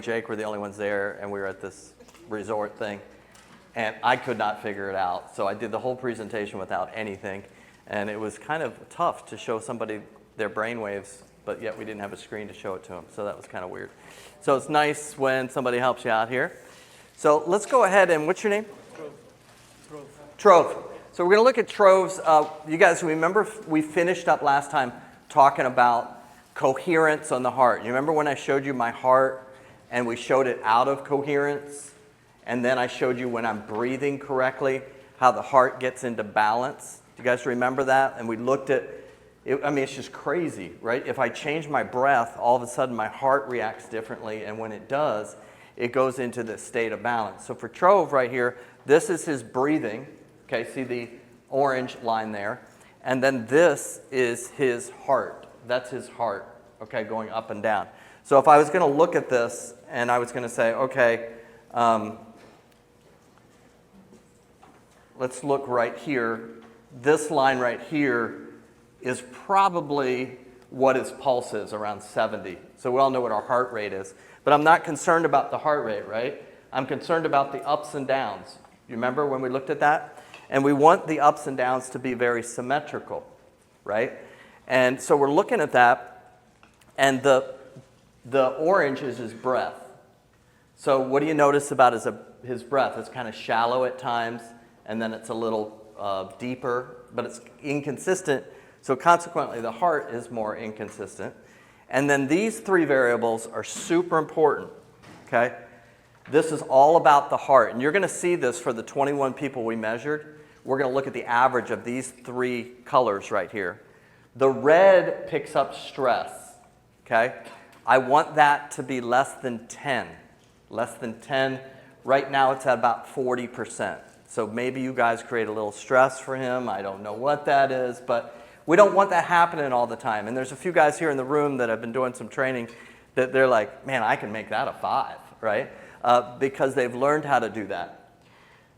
Jake were the only ones there, and we were at this resort thing. And I could not figure it out. So I did the whole presentation without anything. And it was kind of tough to show somebody their brain waves, but yet we didn't have a screen to show it to them. So that was kind of weird. So it's nice when somebody helps you out here. So let's go ahead and, what's your name? Trove. So we're going to look at troves. You guys remember we finished up last time talking about coherence on the heart. You remember when I showed you my heart and we showed it out of coherence? And then I showed you when I'm breathing correctly, how the heart gets into balance. Do you guys remember that? And we looked at, it's just crazy, right? If I change my breath, all of a sudden my heart reacts differently. And when it does, it goes into this state of balance. So for Trove right here, this is his breathing. Okay, see the orange line there. And then this is his heart. That's his heart, okay, going up and down. So if I was going to look at this and I was going to say, okay, let's look right here. This line right here is probably what his pulse is, around 70. So we all know what our heart rate is. But I'm not concerned about the heart rate, right? I'm concerned about the ups and downs. You remember when we looked at that? And we want the ups and downs to be very symmetrical, right? And so we're looking at that, and the orange is his breath. So what do you notice about his breath? It's kind of shallow at times, and then it's a little deeper, but it's inconsistent. So consequently, the heart is more inconsistent. And then these three variables are super important, okay? This is all about the heart. And you're going to see this for the 21 people we measured. We're going to look at the average of these three colors right here. The red picks up stress, okay? I want that to be less than 10. Less than 10. Right now it's at about 40%. So maybe you guys create a little stress for him. I don't know what that is, but we don't want that happening all the time. And there's a few guys here in the room that have been doing some training that they're like, man, I can make that a 5, right? Because they've learned how to do that.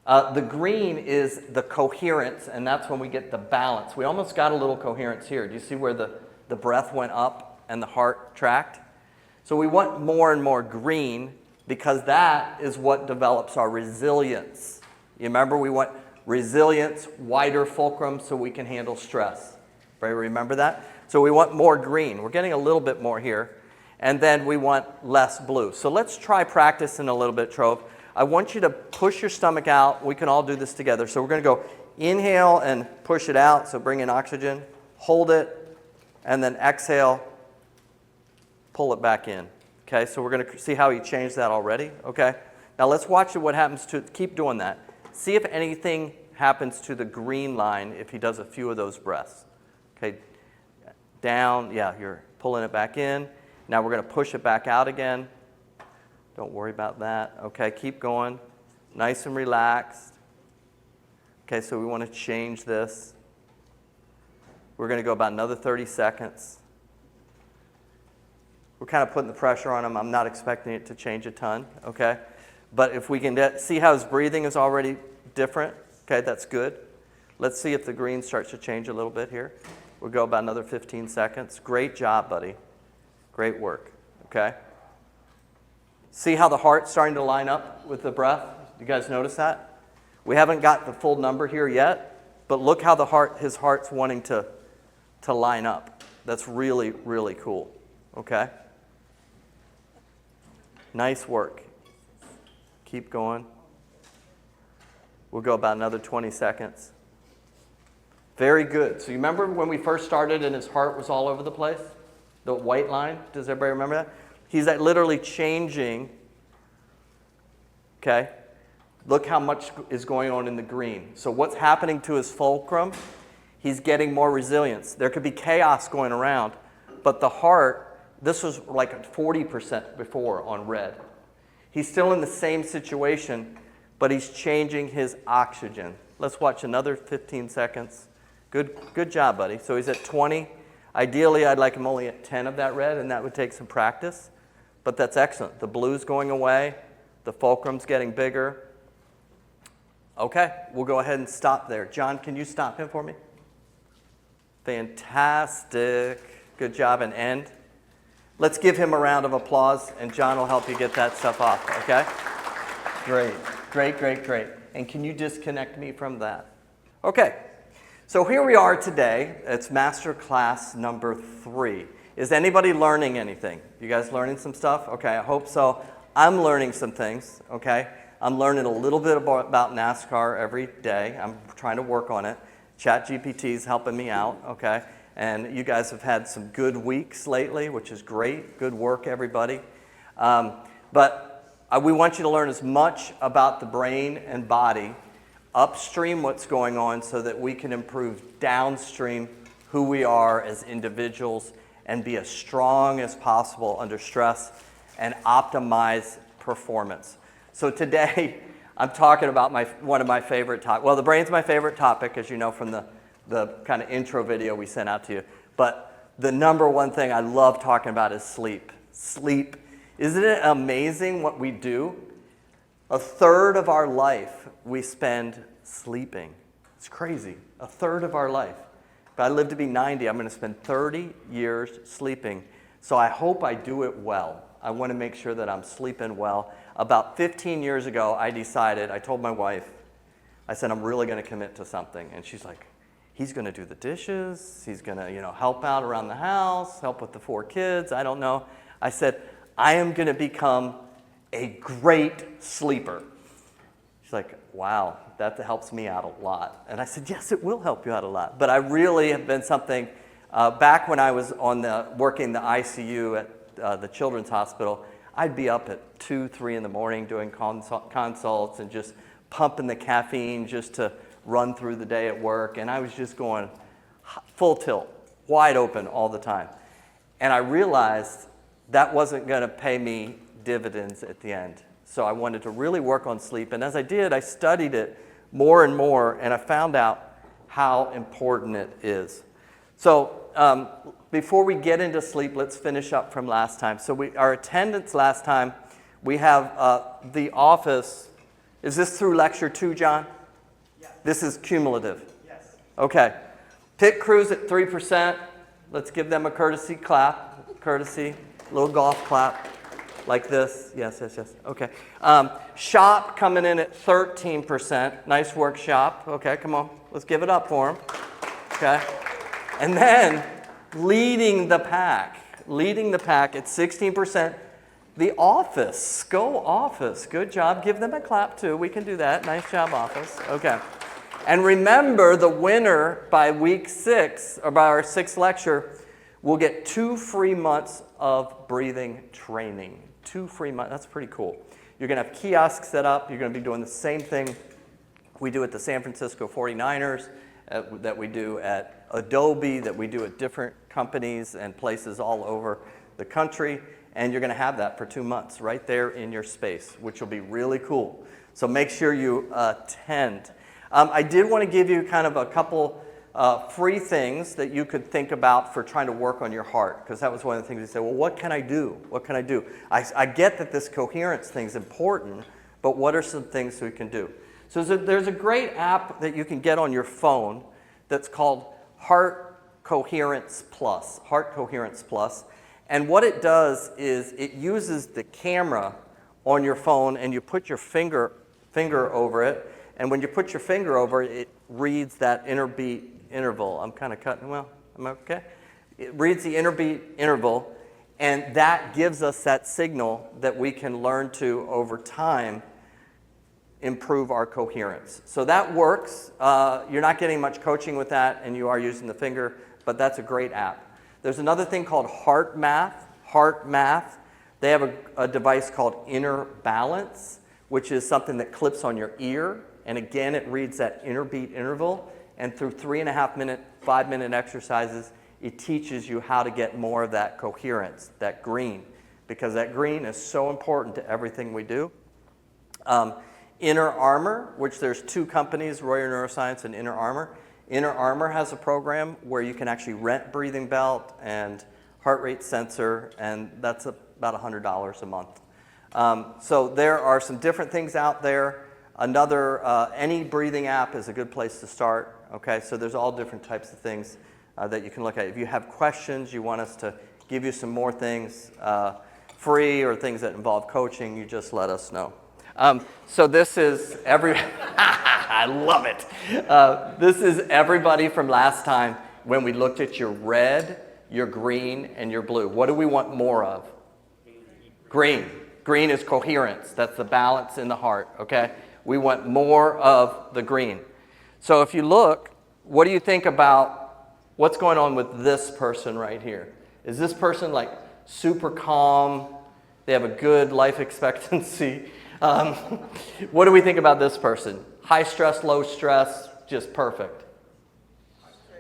The green is the coherence, and that's when we get the balance. We almost got a little coherence here. Do you see where the breath went up and the heart tracked? So we want more and more green because that is what develops our resilience. You remember we want resilience, wider fulcrum so we can handle stress. Right? Remember that? So we want more green. We're getting a little bit more here. And then we want less blue. So let's try practicing a little bit, Trove. I want you to push your stomach out. We can all do this together. So we're going to go inhale and push it out. So bring in oxygen. Hold it. And then exhale. Pull it back in. Okay, so we're going to see how he changed that already. Okay. Now let's watch what happens to, keep doing that. See if anything happens to the green line if he does a few of those breaths. Okay, down, yeah, you're pulling it back in. Now we're going to push it back out again. Don't worry about that. Okay, keep going. Nice and relaxed. Okay, so we want to change this. We're going to go about another 30 seconds. We're kind of putting the pressure on him. I'm not expecting it to change a ton, okay? But if we can see how his breathing is already different, okay, that's good. Let's see if the green starts to change a little bit here. We'll go about another 15 seconds. Great job, buddy. Great work, okay? See how the heart's starting to line up with the breath? You guys notice that? We haven't got the full number here yet, but look how his heart's wanting to line up. That's really, really cool, okay? Nice work. Keep going. We'll go about another 20 seconds. Very good. So you remember when we first started and his heart was all over the place? The white line? Does everybody remember that? He's literally changing. Okay? Look how much is going on in the green. So what's happening to his fulcrum? He's getting more resilience. There could be chaos going around, but the heart, this was like 40% before on red. He's still in the same situation, but he's changing his oxygen. Let's watch another 15 seconds. Good job, buddy. So he's at 20. Ideally, I'd like him only at 10 of that red, and that would take some practice. But that's excellent. The blue's going away. The fulcrum's getting bigger. Okay, we'll go ahead and stop there. John, can you stop him for me? Fantastic. Good job, and end. Let's give him a round of applause, and John will help you get that stuff off, okay? Great, great, great, great. And can you disconnect me from that? Okay, so here we are today. It's master class number 3. Is anybody learning anything? You guys learning some stuff? Okay, I hope so. I'm learning some things, okay? I'm learning a little bit about NASCAR every day. I'm trying to work on it. ChatGPT is helping me out, okay? And you guys have had some good weeks lately, which is great. Good work, everybody. But we want you to learn as much about the brain and body, upstream what's going on, so that we can improve downstream who we are as individuals and be as strong as possible under stress and optimize performance. So today, I'm talking about one of my favorite topics. Well, the brain's my favorite topic, as you know from the kind of intro video we sent out to you. But the number one thing I love talking about is sleep. Sleep. Isn't it amazing what we do? A third of our life we spend sleeping. It's crazy. A third of our life. If I live to be 90, I'm going to spend 30 years sleeping. So I hope I do it well. I want to make sure that I'm sleeping well. About 15 years ago, I told my wife, I said, I'm really going to commit to something. And she's like, he's going to do the dishes. He's going to, help out around the house, help with the 4 kids. I don't know. I said, I am going to become a great sleeper. She's like, wow, that helps me out a lot. And I said, yes, it will help you out a lot. But I really have been something, back when I was working the ICU at the Children's Hospital, I'd be up at 2, 3 in the morning doing consults and just pumping the caffeine just to run through the day at work. And I was just going full tilt, wide open all the time. And I realized that wasn't going to pay me dividends at the end. So I wanted to really work on sleep. And as I did, I studied it more and more, and I found out how important it is. So before we get into sleep, let's finish up from last time. So our attendance last time, we have the office. Is this through lecture 2, John? Yes. This is cumulative? Yes. Okay. Pit crews at 3%. Let's give them a courtesy clap. Courtesy. Little golf clap. Like this. Yes, yes, yes. Okay. Shop coming in at 13%. Nice work, shop. Okay, come on. Let's give it up for them. Okay. And then leading the pack at 16%. The office, go office. Good job. Give them a clap too. We can do that. Nice job, office. Okay. And remember, the winner by week 6, or by our 6th lecture, will get 2 free months of breathing training. 2 free months. That's pretty cool. You're going to have kiosks set up. You're going to be doing the same thing we do at the San Francisco 49ers, that we do at Adobe, that we do at different companies and places all over the country. And you're going to have that for 2 months right there in your space, which will be really cool. So make sure you attend. I did want to give you kind of a couple free things that you could think about for trying to work on your heart, because that was one of the things you said, well, what can I do? What can I do? I get that this coherence thing is important, but what are some things we can do? So there's a great app that you can get on your phone that's called Heart Coherence Plus. Heart Coherence Plus. And what it does is it uses the camera on your phone, and you put your finger over it. And when you put your finger over it, it reads that interbeat interval. I'm kind of cutting, well, am I okay? It reads the interbeat interval, and that gives us that signal that we can learn to, over time, improve our coherence. So that works. You're not getting much coaching with that, and you are using the finger, but that's a great app. There's another thing called Heart Math. Heart Math. They have a device called Inner Balance, which is something that clips on your ear. And again, it reads that interbeat interval. And through 3.5-minute, 5-minute exercises, it teaches you how to get more of that coherence, that green, because that green is so important to everything we do. Inner Armor, which there's 2 companies, Royer Neuroscience and Inner Armor. Inner Armor has a program where you can actually rent breathing belt and heart rate sensor, and that's about $100 a month. So there are some different things out there. Any breathing app is a good place to start. Okay, so there's all different types of things that you can look at. If you have questions, you want us to give you some more things free or things that involve coaching, you just let us know. So this is I love it. This is everybody from last time when we looked at your red, your green, and your blue. What do we want more of? Green. Green is coherence. That's the balance in the heart, okay? We want more of the green. So if you look, what do you think about what's going on with this person right here? Is this person like super calm? They have a good life expectancy. What do we think about this person? High stress, low stress, just perfect.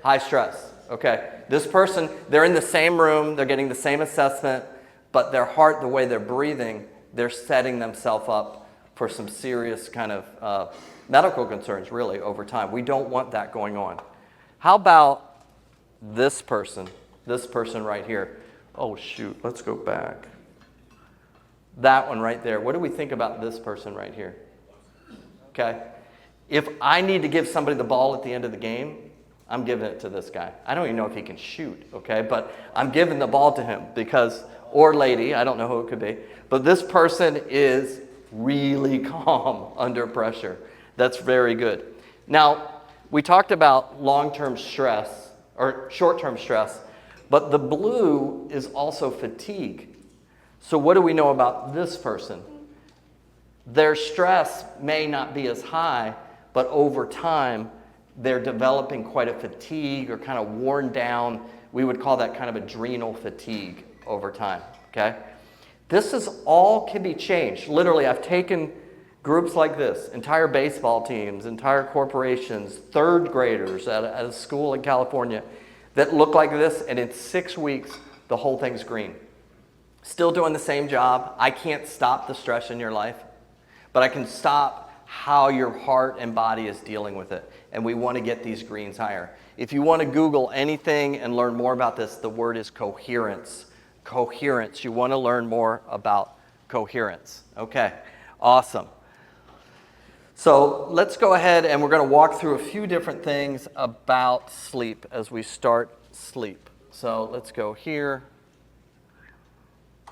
High stress, okay. This person, they're in the same room, they're getting the same assessment, but their heart, the way they're breathing, they're setting themselves up for some serious kind of medical concerns, really, over time. We don't want that going on. How about this person right here? Oh, shoot, let's go back. That one right there. What do we think about this person right here? Okay. If I need to give somebody the ball at the end of the game, I'm giving it to this guy. I don't even know if he can shoot, okay? But I'm giving the ball to him because, or lady, I don't know who it could be. But this person is really calm under pressure. That's very good. Now, we talked about long-term stress, or short-term stress, but the blue is also fatigue. So what do we know about this person? Their stress may not be as high, but over time, they're developing quite a fatigue or kind of worn down. We would call that kind of adrenal fatigue over time, okay? This is all can be changed. Literally, I've taken groups like this, entire baseball teams, entire corporations, third graders at a school in California that look like this, and in 6 weeks, the whole thing's green. Still doing the same job. I can't stop the stress in your life, but I can stop how your heart and body is dealing with it. And we want to get these greens higher. If you want to Google anything and learn more about this, the word is coherence. Coherence. You want to learn more about coherence. Okay, awesome. So let's go ahead and we're going to walk through a few different things about sleep as we start sleep. So let's go here.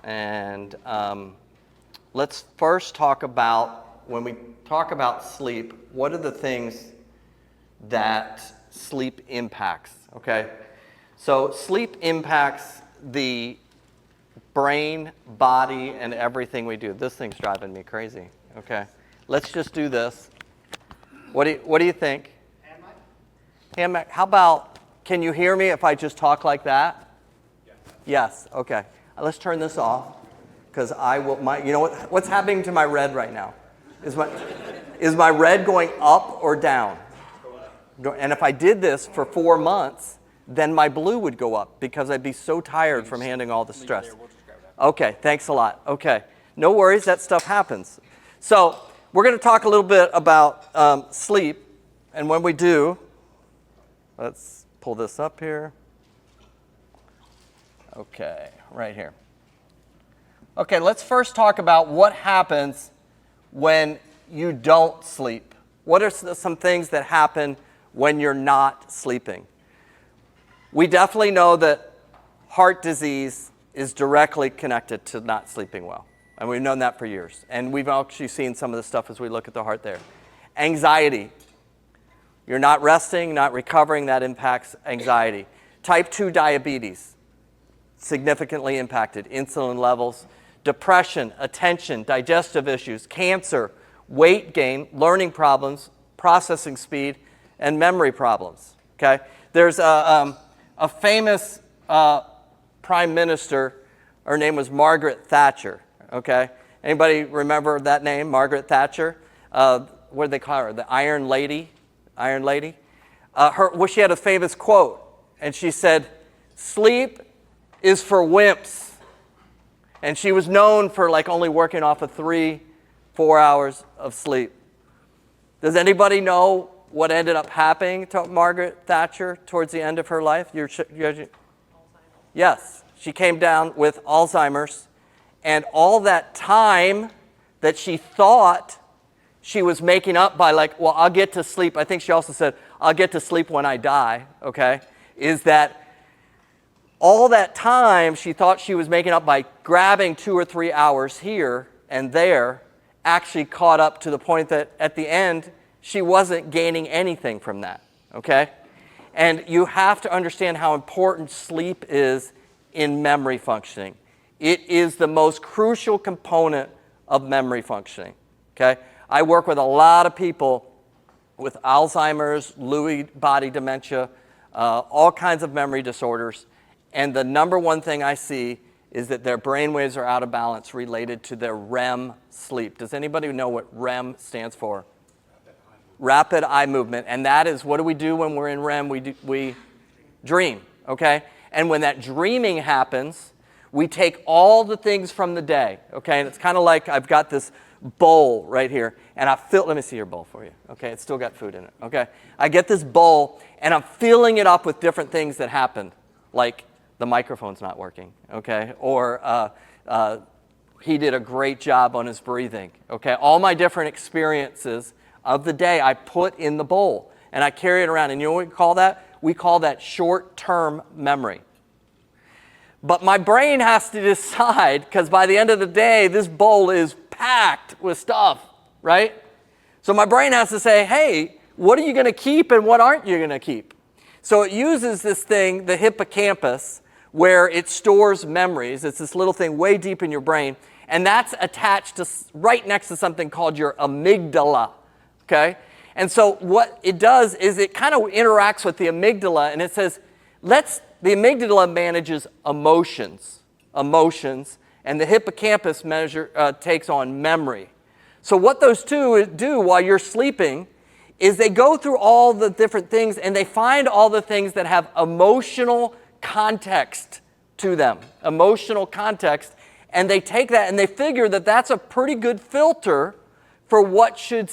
And let's first talk about, when we talk about sleep, what are the things that sleep impacts, okay? So sleep impacts the brain, body, and everything we do. This thing's driving me crazy, okay? Let's just do this. What do you think? Hand mic. How about, can you hear me if I just talk like that? Yes, okay. Let's turn this off, because you know what's happening to my red right now? Is my red going up or down? And if I did this for 4 months, then my blue would go up because I'd be so tired from handling all the stress. Okay, thanks a lot. Okay, no worries, that stuff happens. So we're going to talk a little bit about sleep, and when we do, let's pull this up here. Okay, right here. Okay, let's first talk about what happens when you don't sleep. What are some things that happen when you're not sleeping? We definitely know that heart disease is directly connected to not sleeping well. And we've known that for years. And we've actually seen some of the stuff as we look at the heart there. Anxiety. You're not resting, not recovering, that impacts anxiety. Type 2 diabetes, significantly impacted. Insulin levels. Depression, attention, digestive issues, cancer, weight gain, learning problems, processing speed, and memory problems, okay? There's a famous prime minister, her name was Margaret Thatcher, okay? Anybody remember that name, Margaret Thatcher? What did they call her, the Iron Lady? Iron Lady? She had a famous quote, and she said, "Sleep is for wimps." And she was known for like only working off of 3-4 hours of sleep. Does anybody know what ended up happening to Margaret Thatcher towards the end of her life? Yes, she came down with Alzheimer's, and all that time that she thought she was making up by like, well, I'll get to sleep. I think she also said, I'll get to sleep when I die, okay, is that All that time she thought she was making up by grabbing 2 or 3 hours here and there actually caught up to the point that at the end she wasn't gaining anything from that, okay? And you have to understand how important sleep is in memory functioning. It is the most crucial component of memory functioning, okay? I work with a lot of people with Alzheimer's, Lewy body dementia, all kinds of memory disorders. And the number one thing I see is that their brain waves are out of balance related to their REM sleep. Does anybody know what REM stands for? Rapid eye movement. And that is, what do we do when we're in REM? We dream, okay? And when that dreaming happens, we take all the things from the day, okay? And it's kind of like I've got this bowl right here, and let me see your bowl for you, okay? It's still got food in it, okay? I get this bowl, and I'm filling it up with different things that happened, like the microphone's not working, okay? Or he did a great job on his breathing, okay? All my different experiences of the day I put in the bowl, and I carry it around. And you know what we call that? We call that short-term memory. But my brain has to decide, because by the end of the day, this bowl is packed with stuff, right? So my brain has to say, hey, what are you going to keep and what aren't you going to keep? So it uses this thing, the hippocampus, where it stores memories. It's this little thing way deep in your brain, and that's attached to right next to something called your amygdala, okay? And so what it does is it kind of interacts with the amygdala, and it says, the amygdala manages emotions, and the hippocampus takes on memory. So what those two do while you're sleeping is they go through all the different things, and they find all the things that have emotional context to them, emotional context, and they take that and they figure that that's a pretty good filter for what should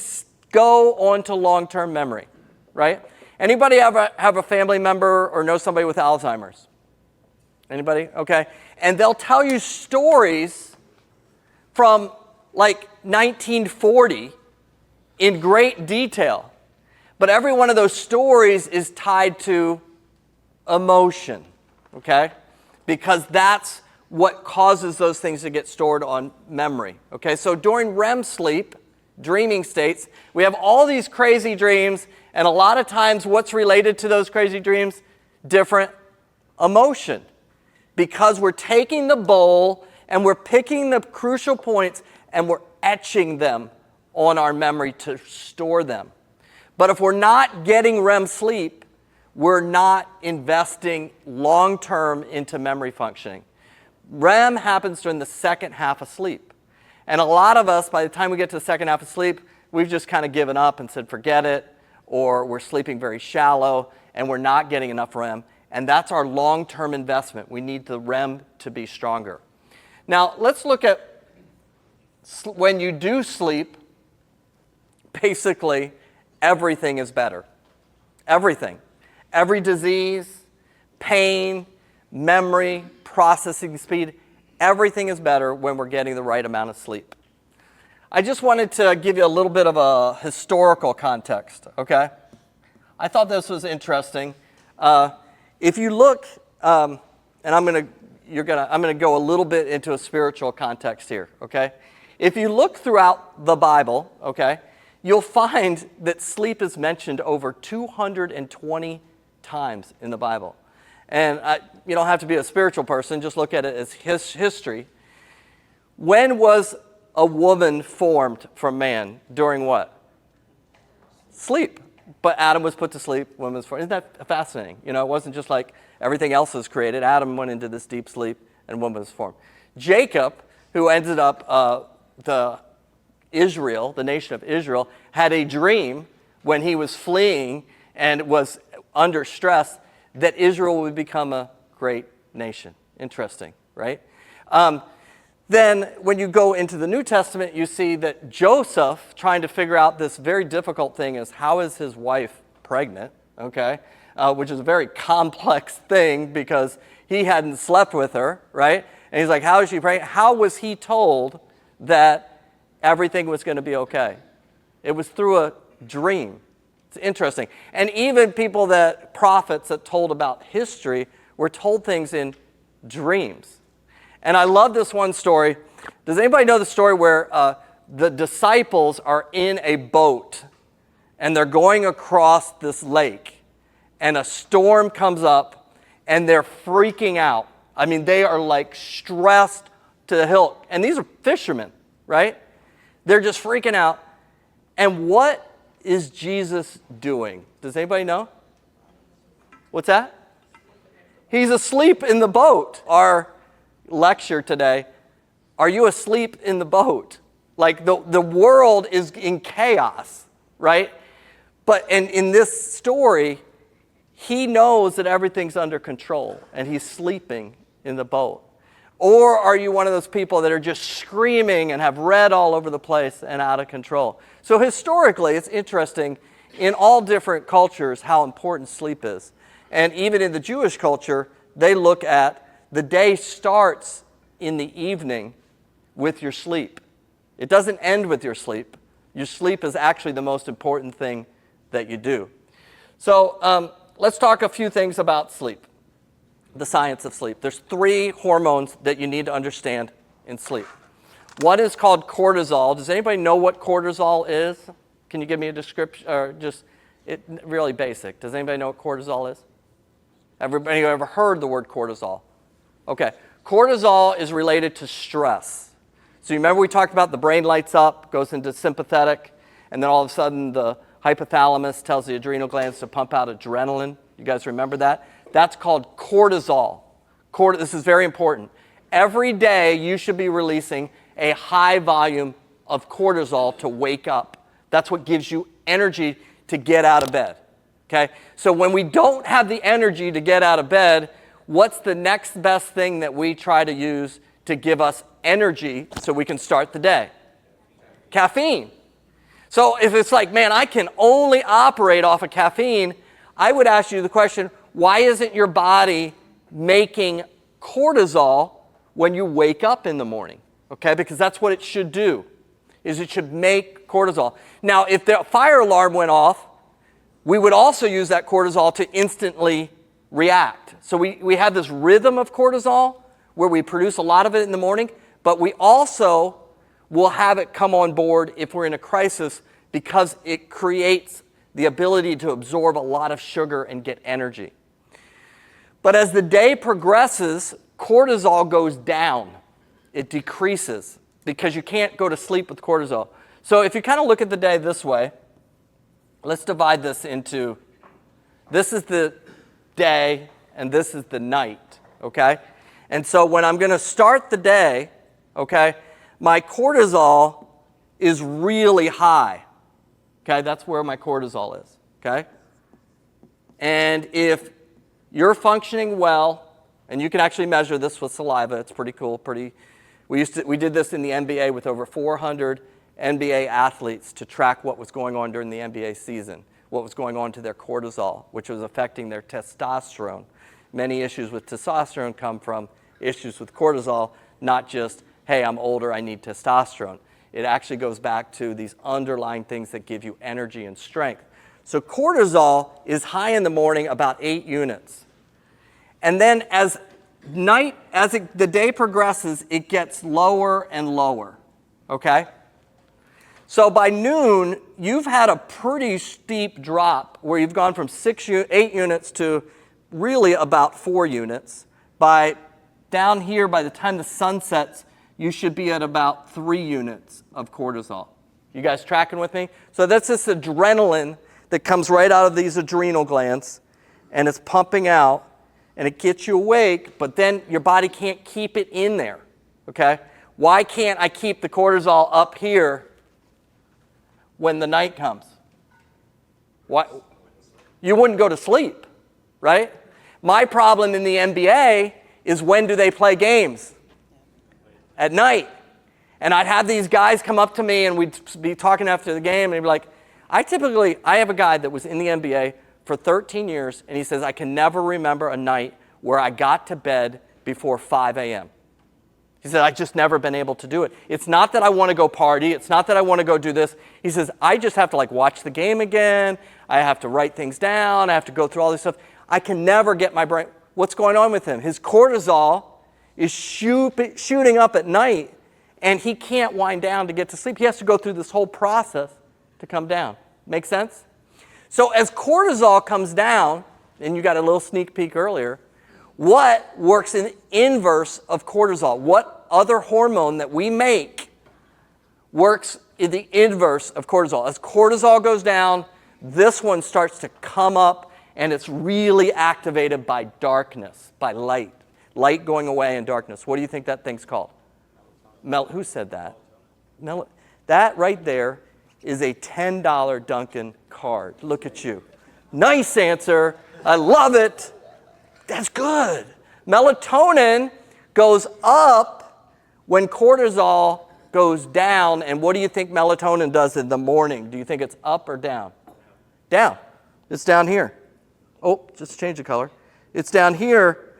go on to long-term memory, right? Anybody have a family member or know somebody with Alzheimer's? Anybody? Okay. And they'll tell you stories from like 1940 in great detail. But every one of those stories is tied to emotion, okay? Because that's what causes those things to get stored on memory, okay? So during REM sleep, dreaming states, we have all these crazy dreams, and a lot of times what's related to those crazy dreams? Different emotion. Because we're taking the bowl and we're picking the crucial points and we're etching them on our memory to store them. But if we're not getting REM sleep, we're not investing long-term into memory functioning. REM happens during the second half of sleep. And a lot of us, by the time we get to the second half of sleep, we've just kind of given up and said, forget it, or we're sleeping very shallow, and we're not getting enough REM. And that's our long-term investment. We need the REM to be stronger. Now, let's look at when you do sleep, basically, everything is better. Everything. Every disease, pain, memory, processing speed, everything is better when we're getting the right amount of sleep. I just wanted to give you a little bit of a historical context, okay? I thought this was interesting. If you look, and I'm going to go a little bit into a spiritual context here, okay? If you look throughout the Bible, okay, you'll find that sleep is mentioned over 220 times in the Bible. And you don't have to be a spiritual person, just look at it as history. When was a woman formed from man? During what? Sleep. But Adam was put to sleep, woman was formed. Isn't that fascinating? You know, it wasn't just like everything else was created. Adam went into this deep sleep and woman was formed. Jacob, who ended up the nation of Israel, had a dream when he was fleeing and was under stress that Israel would become a great nation. Interesting, right? Then when you go into the New Testament, you see that Joseph, trying to figure out this very difficult thing, is how is his wife pregnant, okay? Which is a very complex thing because he hadn't slept with her, right? And he's like, how is she pregnant? How was he told that everything was going to be okay? It was through a dream. It's interesting. And even prophets that told about history were told things in dreams. And I love this one story. Does anybody know the story where the disciples are in a boat and they're going across this lake and a storm comes up and they're freaking out? I mean, they are like stressed to the hilt. And these are fishermen, right? They're just freaking out. And what is Jesus doing? Does anybody know? What's that? He's asleep in the boat. Our lecture today, are you asleep in the boat? Like the world is in chaos, right? And in this story, he knows that everything's under control and he's sleeping in the boat. Or are you one of those people that are just screaming and have red all over the place and out of control? So historically, it's interesting in all different cultures how important sleep is. And even in the Jewish culture, they look at the day starts in the evening with your sleep. It doesn't end with your sleep. Your sleep is actually the most important thing that you do. So let's talk a few things about sleep. The science of sleep. There's 3 hormones that you need to understand in sleep. One is called cortisol. Does anybody know what cortisol is? Can you give me a description, or just really basic? Does anybody know what cortisol is? Everybody ever heard the word cortisol? Okay. Cortisol is related to stress. So you remember we talked about the brain lights up, goes into sympathetic, and then all of a sudden the hypothalamus tells the adrenal glands to pump out adrenaline. You guys remember that? That's called cortisol. This is very important. Every day you should be releasing a high volume of cortisol to wake up. That's what gives you energy to get out of bed. Okay? So when we don't have the energy to get out of bed, what's the next best thing that we try to use to give us energy so we can start the day? Caffeine. So if it's like, man, I can only operate off of caffeine, I would ask you the question, why isn't your body making cortisol when you wake up in the morning? Okay, because that's what it should do, is it should make cortisol. Now, if the fire alarm went off, we would also use that cortisol to instantly react. So we have this rhythm of cortisol where we produce a lot of it in the morning, but we also will have it come on board if we're in a crisis because it creates the ability to absorb a lot of sugar and get energy. But as the day progresses, cortisol goes down. It decreases because you can't go to sleep with cortisol. So if you kind of look at the day this way, let's divide this into, this is the day and this is the night, okay? And so when I'm going to start the day, okay, my cortisol is really high, okay? That's where my cortisol is, okay? And if you're functioning well, and you can actually measure this with saliva, it's pretty cool, we did this in the NBA with over 400 NBA athletes to track what was going on during the NBA season, what was going on to their cortisol, which was affecting their testosterone. Many issues with testosterone come from issues with cortisol, not just, hey, I'm older, I need testosterone. It actually goes back to these underlying things that give you energy and strength. So cortisol is high in the morning, about 8 units. And then as the day progresses, it gets lower and lower, okay? So by noon, you've had a pretty steep drop where you've gone from 8 units to really about 4 units. Down here, by the time the sun sets, you should be at about 3 units of cortisol. You guys tracking with me? So that's this adrenaline that comes right out of these adrenal glands, and it's pumping out, and it gets you awake, but then your body can't keep it in there, okay? Why can't I keep the cortisol up here when the night comes? Why? You wouldn't go to sleep, right? My problem in the NBA is, when do they play games? At night. And I'd have these guys come up to me and we'd be talking after the game and they'd be like, I have a guy that was in the NBA for 13 years and he says, I can never remember a night where I got to bed before 5 a.m. He said, I've just never been able to do it. It's not that I want to go party. It's not that I want to go do this. He says, I just have to watch the game again. I have to write things down. I have to go through all this stuff. I can never get my brain. What's going on with him? His cortisol is shooting up at night, and he can't wind down to get to sleep. He has to go through this whole process to come down. Make sense? So as cortisol comes down, and you got a little sneak peek earlier, what works in inverse of cortisol? What other hormone that we make works in the inverse of cortisol? As cortisol goes down, this one starts to come up, and it's really activated by darkness, by light. Light going away and darkness. What do you think that thing's called? Who said that? That right there is a $10 Dunkin' card. Look at you. Nice answer. I love it. That's good. Melatonin goes up when cortisol goes down. And what do you think melatonin does in the morning? Do you think it's up or down? Down. It's down here. Oh, just change the color. It's down here,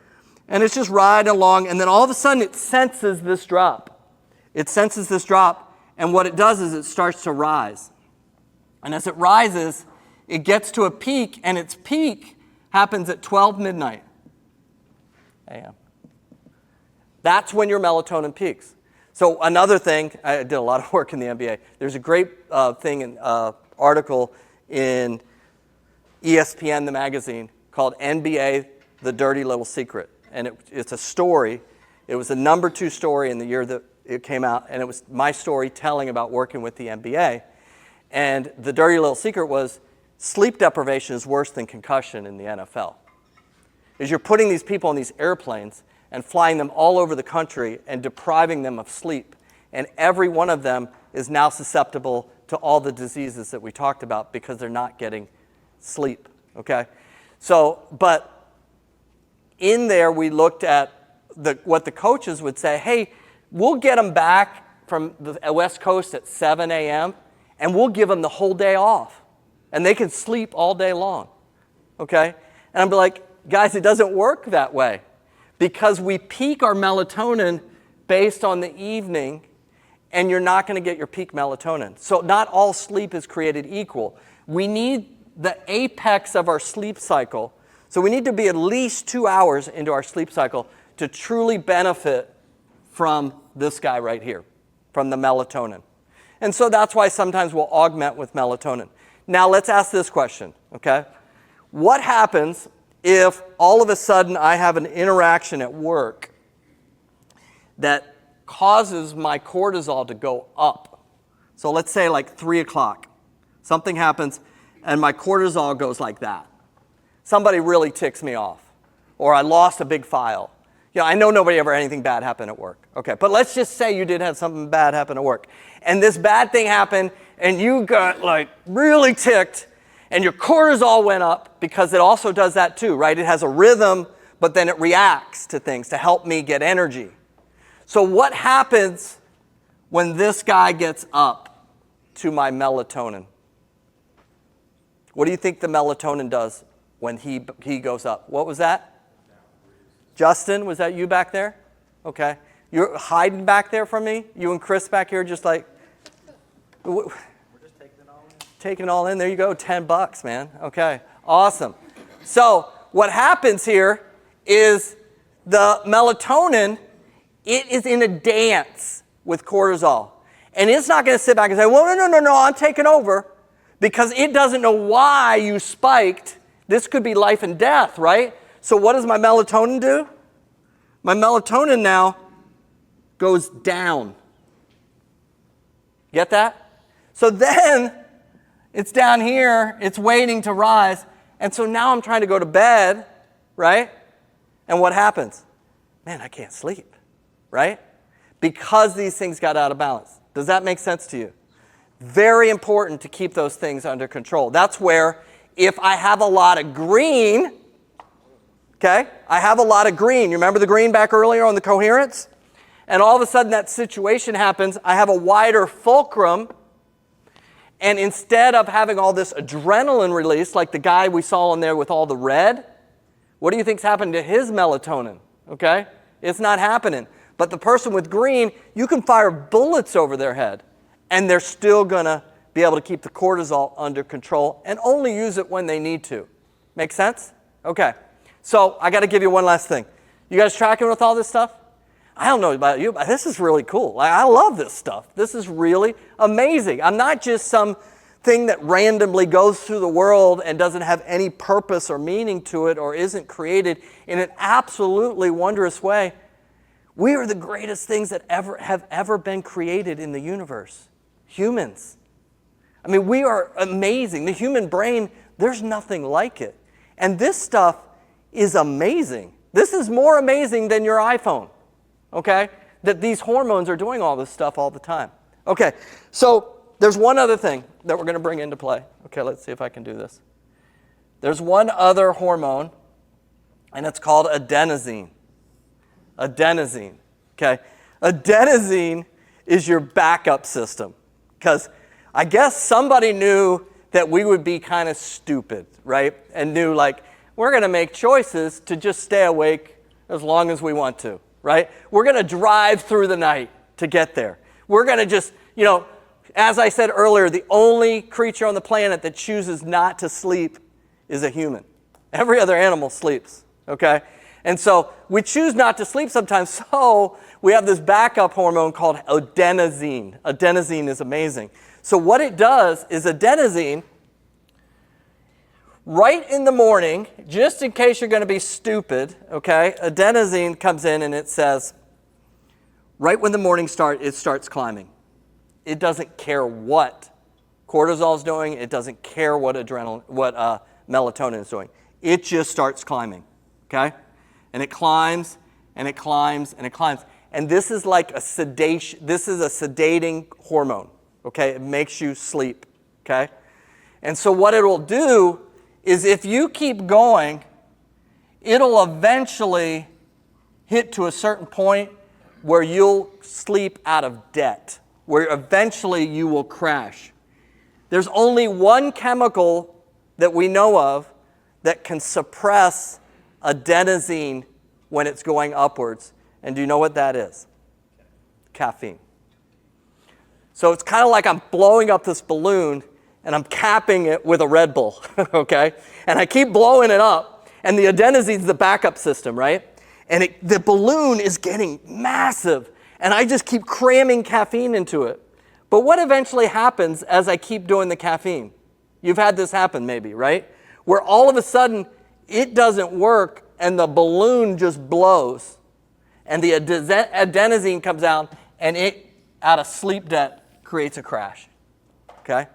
and it's just riding along, and then all of a sudden it senses this drop. It senses this drop, and what it does is it starts to rise. And as it rises, it gets to a peak, and its peak happens at 12 midnight a.m. That's when your melatonin peaks. So another thing, I did a lot of work in the NBA. There's a great article in ESPN, the magazine, called NBA, The Dirty Little Secret. And it's a story. It was the number 2 story in the year that it came out, and it was my story telling about working with the NBA. And the dirty little secret was sleep deprivation is worse than concussion in the NFL. Is you're putting these people on these airplanes and flying them all over the country and depriving them of sleep. And every one of them is now susceptible to all the diseases that we talked about because they're not getting sleep, okay? So, but in there we looked at what the coaches would say, hey, we'll get them back from the West Coast at 7 a.m., and we'll give them the whole day off. And they can sleep all day long, okay? And I'm like, guys, it doesn't work that way because we peak our melatonin based on the evening, and you're not going to get your peak melatonin. So not all sleep is created equal. We need the apex of our sleep cycle. So we need to be at least 2 hours into our sleep cycle to truly benefit from this guy right here, from the melatonin. And so that's why sometimes we'll augment with melatonin. Now let's ask this question, okay? What happens if all of a sudden I have an interaction at work that causes my cortisol to go up? So let's say like 3 o'clock. Something happens and my cortisol goes like that. Somebody really ticks me off. Or I lost a big file. You know, I know nobody ever had anything bad happen at work. Okay, but let's just say you did have something bad happen at work. And this bad thing happened and you got like really ticked and your cortisol went up because it also does that too, right? It has a rhythm, but then it reacts to things to help me get energy. So what happens when this guy gets up to my melatonin? What do you think the melatonin does when he goes up? What was that? Justin, was that you back there? Okay. You're hiding back there from me? You and Chris back here just like... We're just taking it all in. Taking it all in. There you go. $10, man. Okay. Awesome. So what happens here is the melatonin, it is in a dance with cortisol. And it's not going to sit back and say, well, no, I'm taking over. Because it doesn't know why you spiked. This could be life and death, right? So what does my melatonin do? My melatonin now goes down. Get that? So then it's down here, it's waiting to rise, and so now I'm trying to go to bed, right? And what happens? Man, I can't sleep, right? Because these things got out of balance. Does that make sense to you? Very important to keep those things under control. That's where if I have a lot of green, okay, I have a lot of green. You remember the green back earlier on the coherence? And all of a sudden that situation happens, I have a wider fulcrum, and instead of having all this adrenaline release, like the guy we saw in there with all the red, what do you think's happened to his melatonin? Okay? It's not happening. But the person with green, you can fire bullets over their head, and they're still going to be able to keep the cortisol under control and only use it when they need to. Make sense? Okay. So I got to give you one last thing. You guys tracking with all this stuff? I don't know about you, but this is really cool. Like, I love this stuff. This is really amazing. I'm not just some thing that randomly goes through the world and doesn't have any purpose or meaning to it or isn't created in an absolutely wondrous way. We are the greatest things that have ever been created in the universe. Humans. I mean, we are amazing. The human brain, there's nothing like it. And this stuff is amazing. This is more amazing than your iPhone, okay? That these hormones are doing all this stuff all the time. Okay, so there's one other thing that we're going to bring into play. Okay, let's see if I can do this. There's one other hormone, and it's called adenosine. Adenosine, okay? Adenosine is your backup system, because I guess somebody knew that we would be kind of stupid, right? And knew, like, we're going to make choices to just stay awake as long as we want to, right? We're going to drive through the night to get there. We're going to just, as I said earlier, the only creature on the planet that chooses not to sleep is a human. Every other animal sleeps, okay? And so we choose not to sleep sometimes, so we have this backup hormone called adenosine. Adenosine is amazing. So what it does is adenosine, right in the morning, just in case you're going to be stupid, okay, adenosine comes in and it says, right when the morning starts, it starts climbing. It doesn't care what cortisol is doing. It doesn't care what melatonin is doing. It just starts climbing, okay? And it climbs, and it climbs, and it climbs. And this is like a sedation. This is a sedating hormone, okay? It makes you sleep, okay? And so what it will do is if you keep going, it'll eventually hit to a certain point where you'll sleep out of debt, where eventually you will crash. There's only one chemical that we know of that can suppress adenosine when it's going upwards. And do you know what that is? Caffeine. So it's kind of like I'm blowing up this balloon and I'm capping it with a Red Bull, okay? And I keep blowing it up, and the adenosine's the backup system, right? And the balloon is getting massive, and I just keep cramming caffeine into it. But what eventually happens as I keep doing the caffeine? You've had this happen maybe, right? Where all of a sudden it doesn't work and the balloon just blows. And the adenosine comes out, and it, out of sleep debt, creates a crash, okay?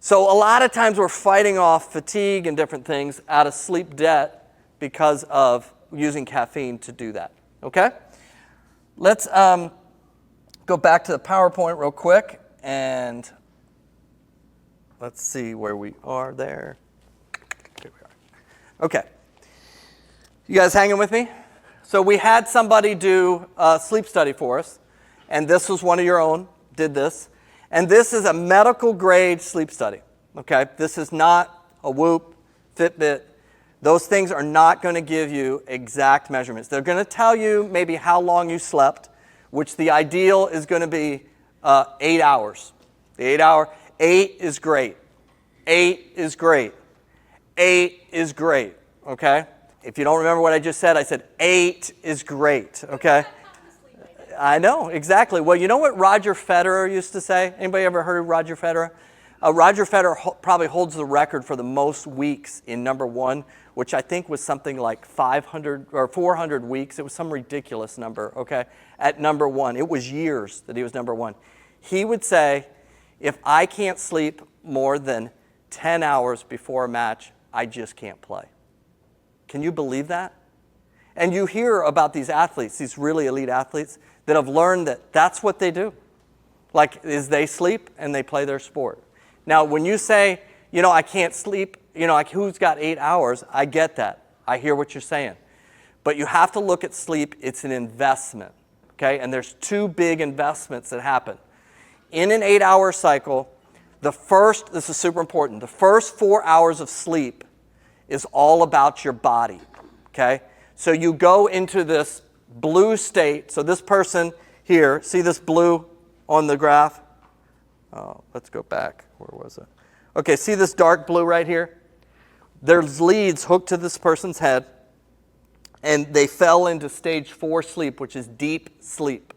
So a lot of times we're fighting off fatigue and different things out of sleep debt because of using caffeine to do that, okay? Let's go back to the PowerPoint real quick, and let's see where we are there. Here we are. Okay. You guys hanging with me? So we had somebody do a sleep study for us, and this was one of your own, did this. And this is a medical grade sleep study, okay? This is not a Whoop, Fitbit. Those things are not going to give you exact measurements. They're going to tell you maybe how long you slept, which the ideal is going to be 8 hours. The 8 hour, 8 is great. 8 is great. 8 is great, okay? If you don't remember what I just said, I said 8 is great, okay? I know, exactly. Well, you know what Roger Federer used to say? Anybody ever heard of Roger Federer? Roger Federer probably holds the record for the most weeks in number one, which I think was something like 500 or 400 weeks. It was some ridiculous number, okay, at number one. It was years that he was number one. He would say, if I can't sleep more than 10 hours before a match, I just can't play. Can you believe that? And you hear about these athletes, these really elite athletes, that have learned that that's what they do. Like, is they sleep and they play their sport. Now, when you say, I can't sleep, like who's got 8 hours, I get that. I hear what you're saying. But you have to look at sleep, it's an investment, okay? And there's two big investments that happen. In an 8 hour cycle, this is super important, the first 4 hours of sleep is all about your body, okay? So you go into this blue state. So this person here, see this blue on the graph? Oh, let's go back. Where was it? Okay, see this dark blue right here? There's leads hooked to this person's head, and they fell into stage 4 sleep, which is deep sleep.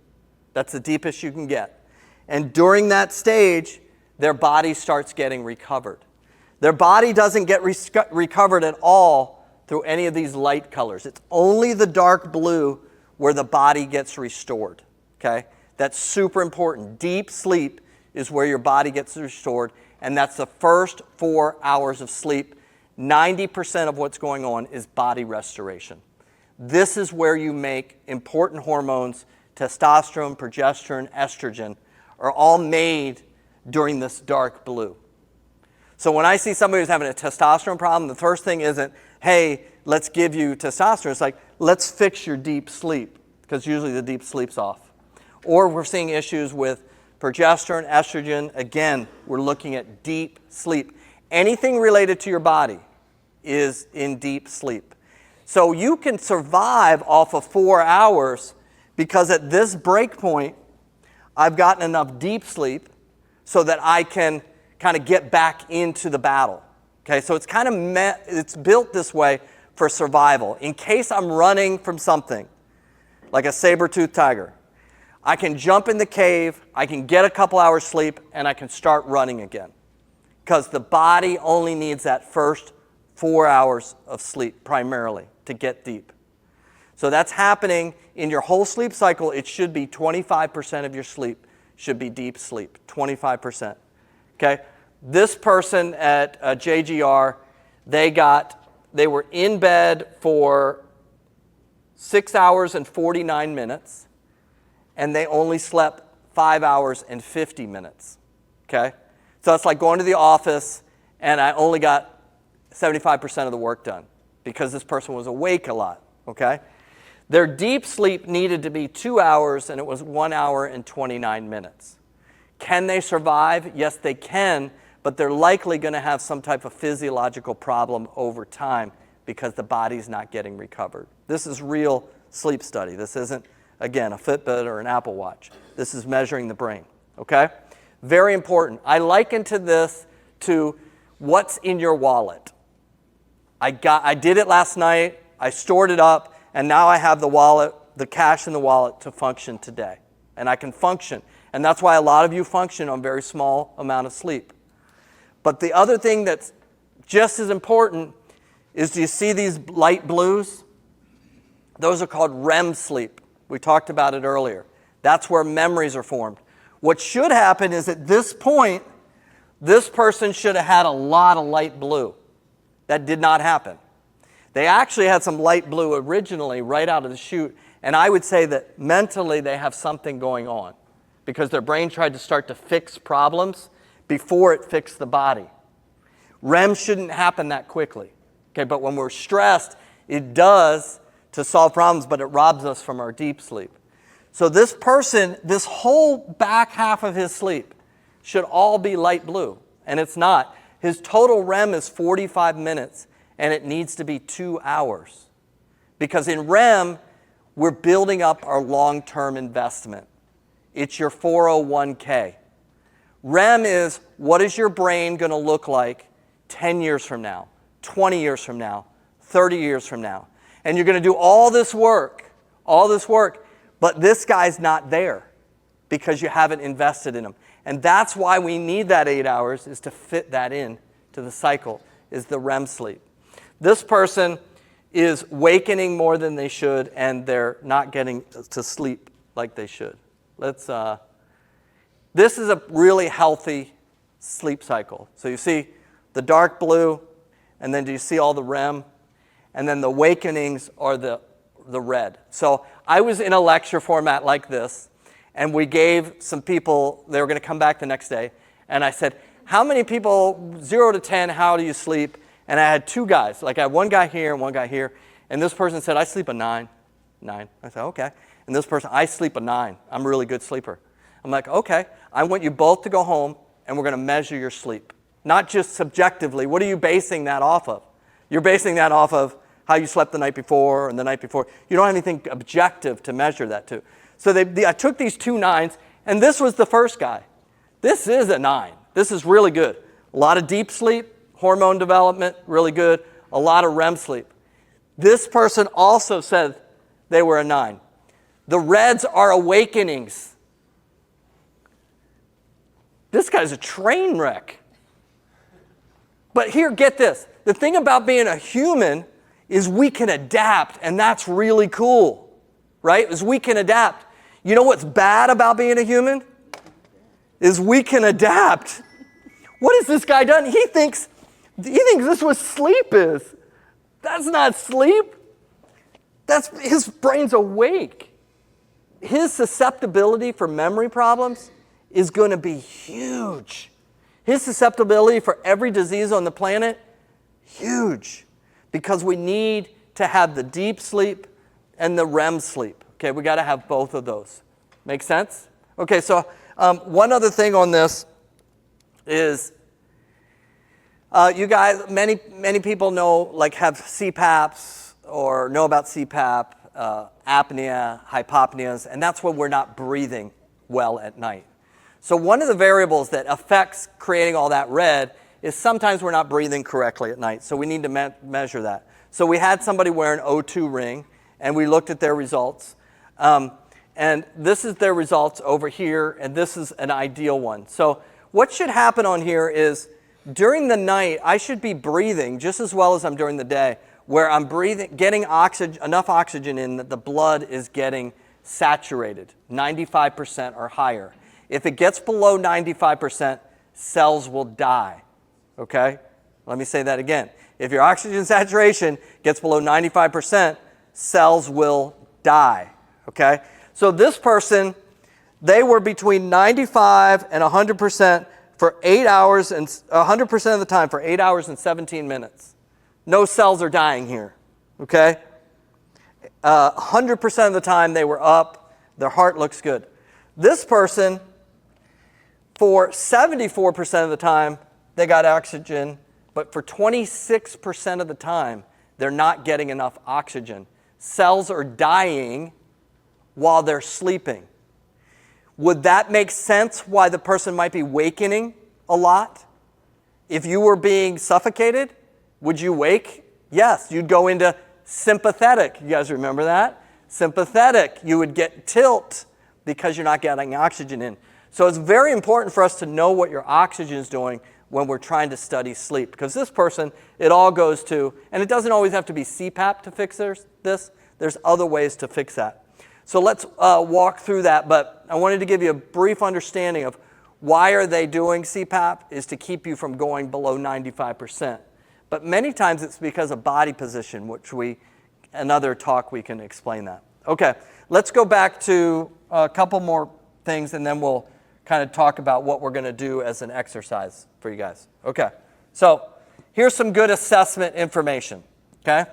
That's the deepest you can get. And during that stage, their body starts getting recovered. Their body doesn't get recovered at all through any of these light colors. It's only the dark blue where the body gets restored, okay? That's super important. Deep sleep is where your body gets restored, and that's the first 4 hours of sleep. 90% of what's going on is body restoration. This is where you make important hormones, testosterone, progesterone, estrogen, are all made during this dark blue. So when I see somebody who's having a testosterone problem, the first thing isn't, hey, let's give you testosterone. It's like, let's fix your deep sleep, because usually the deep sleep's off. Or we're seeing issues with progesterone, estrogen. Again, we're looking at deep sleep. Anything related to your body is in deep sleep. So you can survive off of 4 hours because at this break point, I've gotten enough deep sleep so that I can kind of get back into the battle. Okay, so it's kind of it's built this way for survival. In case I'm running from something, like a saber-toothed tiger, I can jump in the cave, I can get a couple hours sleep, and I can start running again. Because the body only needs that first 4 hours of sleep primarily to get deep. So that's happening in your whole sleep cycle. It should be 25% of your sleep should be deep sleep, 25%. Okay? This person at JGR, they were in bed for 6 hours and 49 minutes, and they only slept 5 hours and 50 minutes. Okay? So it's like going to the office, and I only got 75% of the work done because this person was awake a lot. Okay? Their deep sleep needed to be 2 hours, and it was 1 hour and 29 minutes. Can they survive? Yes, they can, but they're likely going to have some type of physiological problem over time because the body's not getting recovered. This is real sleep study. This isn't, again, a Fitbit or an Apple Watch. This is measuring the brain, okay? Very important. I liken this to what's in your wallet. I did it last night. I stored it up. And now I have the wallet, the cash in the wallet to function today. And I can function. And that's why a lot of you function on very small amount of sleep. But the other thing that's just as important is, do you see these light blues? Those are called REM sleep. We talked about it earlier. That's where memories are formed. What should happen is at this point, this person should have had a lot of light blue. That did not happen. They actually had some light blue originally right out of the chute, and I would say that mentally they have something going on because their brain tried to start to fix problems before it fixed the body. REM shouldn't happen that quickly, okay? But when we're stressed, it does to solve problems, but it robs us from our deep sleep. So this person, this whole back half of his sleep should all be light blue, and it's not. His total REM is 45 minutes. And it needs to be 2 hours. Because in REM, we're building up our long-term investment. It's your 401k. REM is, what is your brain going to look like 10 years from now, 20 years from now, 30 years from now? And you're going to do all this work, but this guy's not there because you haven't invested in him. And that's why we need that 8 hours, is to fit that in to the cycle, is the REM sleep. This person is wakening more than they should, and they're not getting to sleep like they should. This is a really healthy sleep cycle. So you see the dark blue, and then do you see all the REM? And then the awakenings are the red. So I was in a lecture format like this, and we gave some people, they were going to come back the next day, and I said, how many people, 0 to 10, how do you sleep? And I had two guys. Like I had one guy here and one guy here. And this person said, I sleep a 9. I said, okay. And this person, I sleep a 9. I'm a really good sleeper. I'm like, okay. I want you both to go home and we're going to measure your sleep. Not just subjectively. What are you basing that off of? You're basing that off of how you slept the night before and the night before. You don't have anything objective to measure that to. So I took these 2 9s, and this was the first guy. This is a 9. This is really good. A lot of deep sleep. Hormone development, really good. A lot of REM sleep. This person also said they were a 9. The reds are awakenings. This guy's a train wreck. But here, get this. The thing about being a human is we can adapt, and that's really cool, right? Is we can adapt. You know what's bad about being a human? Is we can adapt. What has this guy done? He thinks this what sleep is. That's not sleep. His brain's awake. His susceptibility for memory problems is going to be huge. His susceptibility for every disease on the planet, huge. Because we need to have the deep sleep and the REM sleep. Okay, we got to have both of those. Make sense? Okay, so one other thing on this is you guys, many people know, like have CPAPs or know about CPAP, apnea, hypopneas, and that's when we're not breathing well at night. So one of the variables that affects creating all that red is sometimes we're not breathing correctly at night, so we need to measure that. So we had somebody wear an O2 ring, and we looked at their results. And this is their results over here, and this is an ideal one. So what should happen on here is during the night, I should be breathing just as well as I'm during the day, where I'm getting enough oxygen in that the blood is getting saturated, 95% or higher. If it gets below 95%, cells will die, okay? Let me say that again. If your oxygen saturation gets below 95%, cells will die, okay? So this person, they were between 95 and 100% for 8 hours, and 100% of the time for 8 hours and 17 minutes. No cells are dying here, okay? 100% of the time they were up, their heart looks good. This person, for 74% of the time, they got oxygen, but for 26% of the time, they're not getting enough oxygen. Cells are dying while they're sleeping. Would that make sense why the person might be wakening a lot? If you were being suffocated, would you wake? Yes, you'd go into sympathetic. You guys remember that? Sympathetic. You would get tilt because you're not getting oxygen in. So it's very important for us to know what your oxygen is doing when we're trying to study sleep. Because this person, it all goes to, and it doesn't always have to be CPAP to fix this. There's other ways to fix that. So let's walk through that, but I wanted to give you a brief understanding of why are they doing CPAP is to keep you from going below 95%. But many times it's because of body position, which another talk we can explain that. Okay, let's go back to a couple more things and then we'll kind of talk about what we're going to do as an exercise for you guys. Okay, so here's some good assessment information, okay?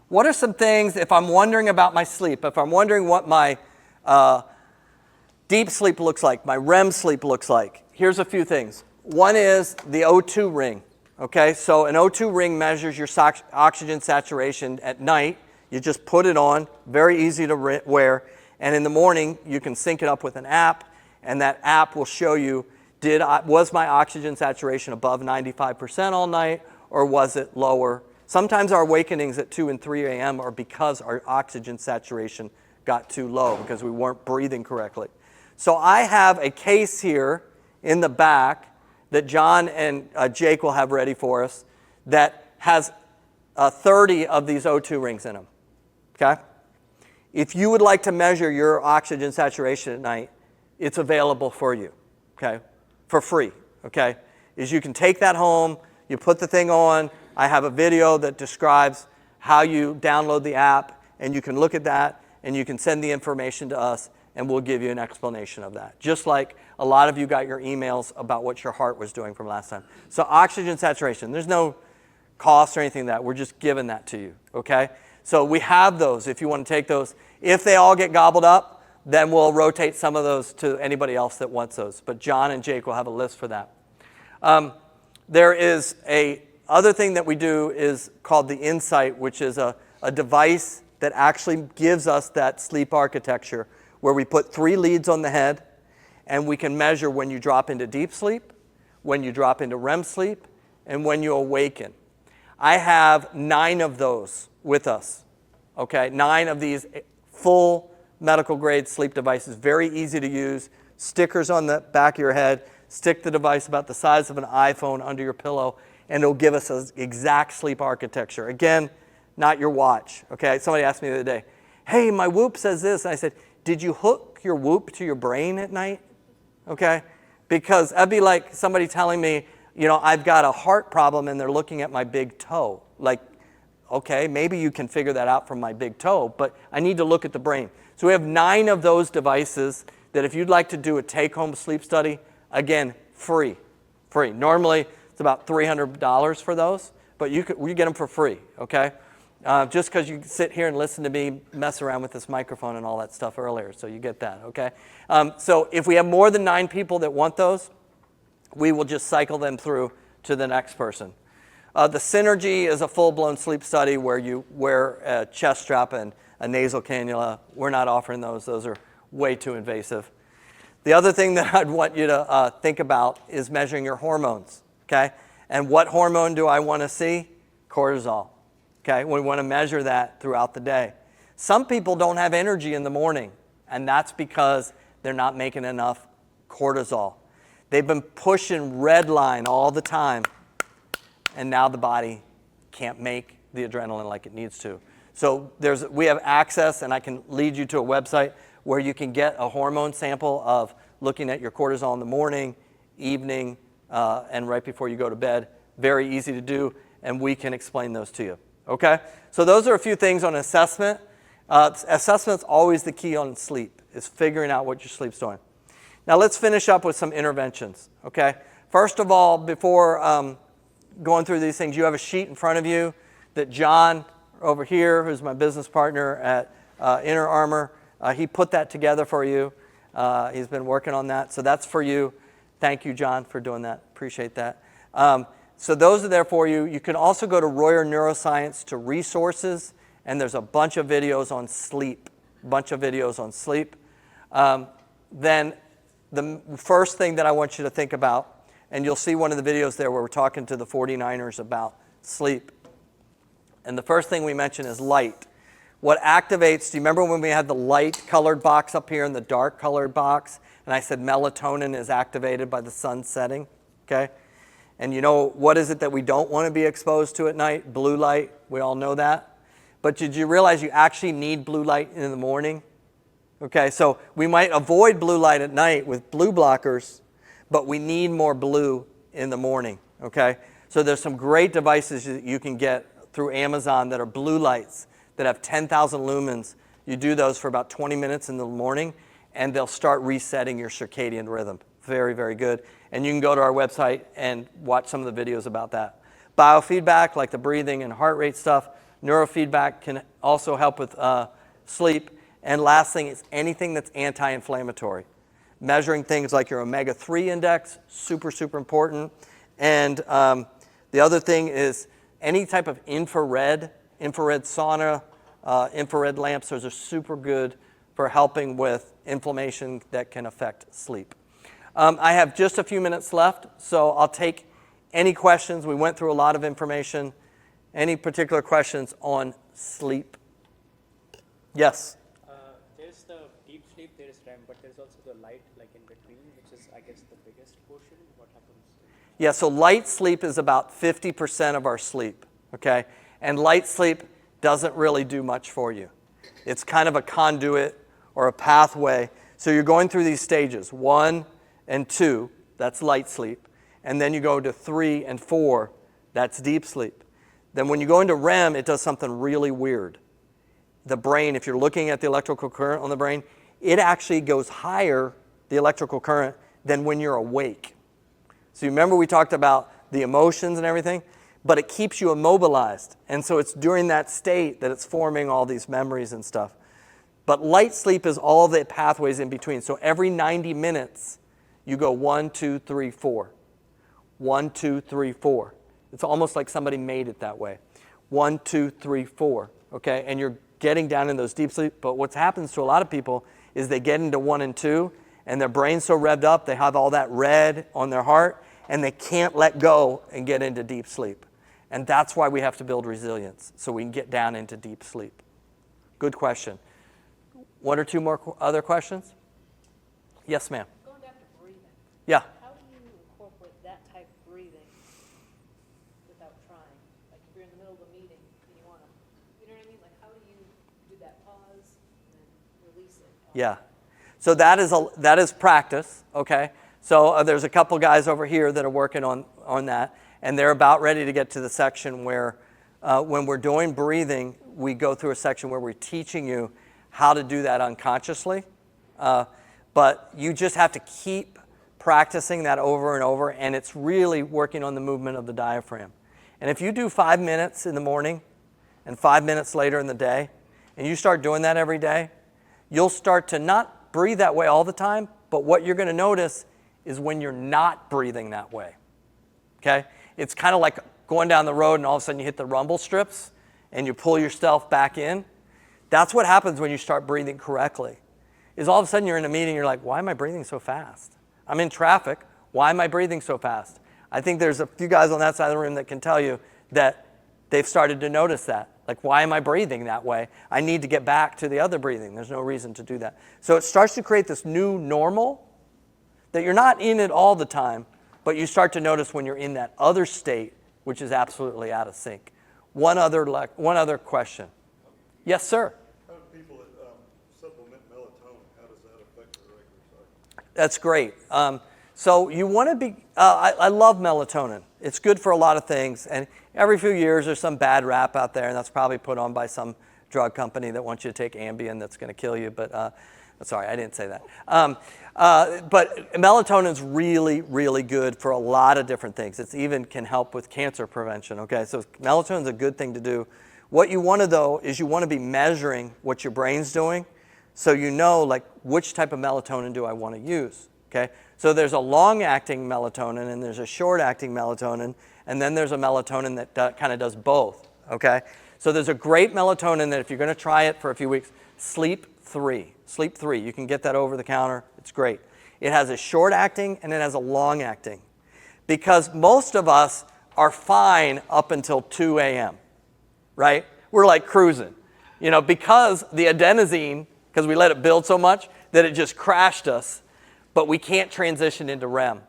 What are some things, if I'm wondering about my sleep, if I'm wondering what my deep sleep looks like, my REM sleep looks like, here's a few things. One is the O2 ring, okay? So an O2 ring measures your oxygen saturation at night. You just put it on, very easy to wear, and in the morning you can sync it up with an app, and that app will show you, was my oxygen saturation above 95% all night, or was it lower? Sometimes our awakenings at 2 and 3 a.m. are because our oxygen saturation got too low because we weren't breathing correctly. So I have a case here in the back that John and Jake will have ready for us that has 30 of these O2 rings in them, okay? If you would like to measure your oxygen saturation at night, it's available for you, okay, for free, okay? You can take that home, you put the thing on. I have a video that describes how you download the app, and you can look at that, and you can send the information to us, and we'll give you an explanation of that. Just like a lot of you got your emails about what your heart was doing from last time. So oxygen saturation, there's no cost or anything like that. We're just giving that to you, okay? So we have those if you want to take those. If they all get gobbled up, then we'll rotate some of those to anybody else that wants those. But John and Jake will have a list for that. There is a other thing that we do is called the Insight, which is a device that actually gives us that sleep architecture where we put 3 leads on the head and we can measure when you drop into deep sleep, when you drop into REM sleep, and when you awaken. I have 9 of those with us, okay? 9 of these full medical grade sleep devices, very easy to use, stickers on the back of your head, stick the device about the size of an iPhone under your pillow, and it'll give us an exact sleep architecture. Again, not your watch, okay? Somebody asked me the other day, hey, my Whoop says this, and I said, did you hook your Whoop to your brain at night? Okay? Because that'd be like somebody telling me, you know, I've got a heart problem and they're looking at my big toe. Like, okay, maybe you can figure that out from my big toe, but I need to look at the brain. So we have 9 of those devices that if you'd like to do a take-home sleep study, again, free. Free. Normally, it's about $300 for those, but you get them for free, okay? Just because you sit here and listen to me mess around with this microphone and all that stuff earlier, so you get that, okay? So if we have more than 9 people that want those, we will just cycle them through to the next person. The Synergy is a full-blown sleep study where you wear a chest strap and a nasal cannula. We're not offering those. Those are way too invasive. The other thing that I'd want you to think about is measuring your hormones, okay? And what hormone do I want to see? Cortisol, okay? We want to measure that throughout the day. Some people don't have energy in the morning, and that's because they're not making enough cortisol. They've been pushing red line all the time, and now the body can't make the adrenaline like it needs to. So we have access, and I can lead you to a website where you can get a hormone sample of looking at your cortisol in the morning, evening, and right before you go to bed. Very easy to do, and we can explain those to you. Okay? So those are a few things on assessment. Assessment's always the key on sleep, is figuring out what your sleep's doing. Now let's finish up with some interventions, okay? First of all, before going through these things, you have a sheet in front of you that John over here, who's my business partner at Inner Armor, he put that together for you. He's been working on that, so that's for you. Thank you, John, for doing that. Appreciate that. So those are there for you. You can also go to Royer Neuroscience to resources, and there's a bunch of videos on sleep, Then the first thing that I want you to think about, and you'll see one of the videos there where we're talking to the 49ers about sleep. And the first thing we mention is light. What activates, do you remember when we had the light colored box up here and the dark colored box? And I said melatonin is activated by the sun setting, okay? And you know, what is it that we don't want to be exposed to at night? Blue light, we all know that. But did you realize you actually need blue light in the morning? Okay, so we might avoid blue light at night with blue blockers, but we need more blue in the morning, okay? So there's some great devices that you can get through Amazon that are blue lights that have 10,000 lumens. You do those for about 20 minutes in the morning, and they'll start resetting your circadian rhythm. Very, very good. And you can go to our website and watch some of the videos about that. Biofeedback, like the breathing and heart rate stuff. Neurofeedback can also help with sleep. And last thing is anything that's anti-inflammatory. Measuring things like your omega-3 index, super, super important. And the other thing is any type of infrared sauna, infrared lamps, those are super good for helping with inflammation that can affect sleep. I have just a few minutes left, so I'll take any questions. We went through a lot of information. Any particular questions on sleep? Yes? There's the deep sleep, there is REM, but there's also the light like in between, which is, I guess, the biggest portion. What happens? Yeah, so light sleep is about 50% of our sleep, okay? And light sleep doesn't really do much for you. It's kind of a conduit or a pathway. So you're going through these stages, 1 and 2, that's light sleep. And then you go to 3 and 4, that's deep sleep. Then when you go into REM, it does something really weird. The brain, if you're looking at the electrical current on the brain, it actually goes higher, the electrical current, than when you're awake. So you remember we talked about the emotions and everything, but it keeps you immobilized. And so it's during that state that it's forming all these memories and stuff. But light sleep is all the pathways in between. So every 90 minutes, you go 1, 2, 3, 4. 1, 2, 3, 4. It's almost like somebody made it that way. 1, 2, 3, 4. Okay, and you're getting down in those deep sleep. But what happens to a lot of people is they get into 1 and 2, and their brain's so revved up, they have all that red on their heart, and they can't let go and get into deep sleep. And that's why we have to build resilience, so we can get down into deep sleep. Good question. One or two more other questions? Yes, ma'am. Going back to breathing. Yeah. How do you incorporate that type of breathing without trying? Like if you're in the middle of a meeting and you want to, you know what I mean? Like how do you do that pause and then release it? Yeah. So that is practice, okay? So there's a couple guys over here that are working on that, and they're about ready to get to the section where when we're doing breathing, we go through a section where we're teaching you how to do that unconsciously. But you just have to keep practicing that over and over, and it's really working on the movement of the diaphragm. And if you do 5 minutes in the morning and 5 minutes later in the day, and you start doing that every day, you'll start to not breathe that way all the time, but what you're going to notice is when you're not breathing that way. Okay? It's kind of like going down the road and all of a sudden you hit the rumble strips and you pull yourself back in. That's what happens when you start breathing correctly. Is all of a sudden you're in a meeting, you're like, why am I breathing so fast? I'm in traffic. Why am I breathing so fast? I think there's a few guys on that side of the room that can tell you that they've started to notice that. Like, why am I breathing that way? I need to get back to the other breathing. There's no reason to do that. So it starts to create this new normal that you're not in it all the time, but you start to notice when you're in that other state, which is absolutely out of sync. One other question. Yes, sir? How do people that supplement melatonin, how does that affect their regular cycle? That's great. So you want to be, I love melatonin. It's good for a lot of things. And every few years there's some bad rap out there, and that's probably put on by some drug company that wants you to take Ambien that's going to kill you. But sorry, I didn't say that. But melatonin is really, really good for a lot of different things. It even can help with cancer prevention. Okay, so melatonin is a good thing to do. What you want to, though, is you want to be measuring what your brain's doing, so you know, like, which type of melatonin do I want to use. Okay, so there's a long-acting melatonin and there's a short-acting melatonin, and then there's a melatonin that kind of does both. Okay, so there's a great melatonin that if you're going to try it for a few weeks, Sleep 3. Sleep 3. You can get that over the counter. It's great. It has a short-acting and it has a long-acting, because most of us are fine up until 2 a.m. Right? We're like cruising, because the adenosine, because we let it build so much that it just crashed us, but we can't transition into REM.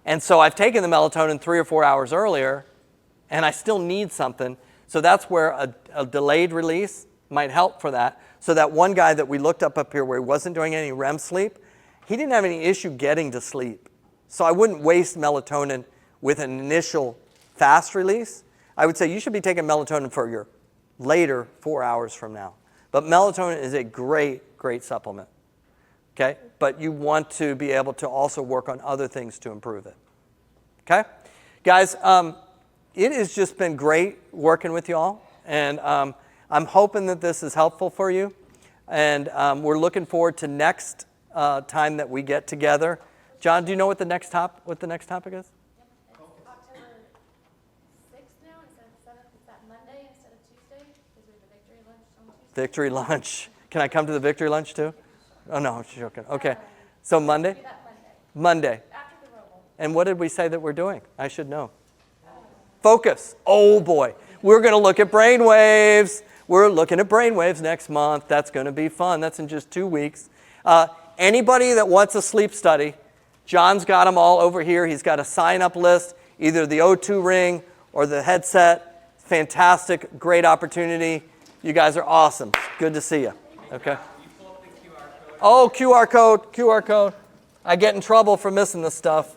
And so I've taken the melatonin 3 or 4 hours earlier, and I still need something. So that's where a delayed release might help for that. So that one guy that we looked up here where he wasn't doing any REM sleep, he didn't have any issue getting to sleep. So I wouldn't waste melatonin with an initial fast release. I would say you should be taking melatonin for your later 4 hours from now. But melatonin is a great, great supplement. Okay? But you want to be able to also work on other things to improve it. Okay? Guys, it has just been great working with you all. And I'm hoping that this is helpful for you. And we're looking forward to next time that we get together. John, do you know what the next topic is? Victory lunch. Can I come to the victory lunch too? Oh, no, I'm joking. Okay. So Monday? Monday. After the robo. And what did we say that we're doing? I should know. Focus. Oh, boy. We're going to look at brain waves. We're looking at brain waves next month. That's going to be fun. That's in just 2 weeks. Anybody that wants a sleep study, John's got them all over here. He's got a sign-up list, either the O2 ring or the headset. Fantastic. Great opportunity. You guys are awesome. Good to see you. Okay. Oh, QR code. I get in trouble for missing this stuff.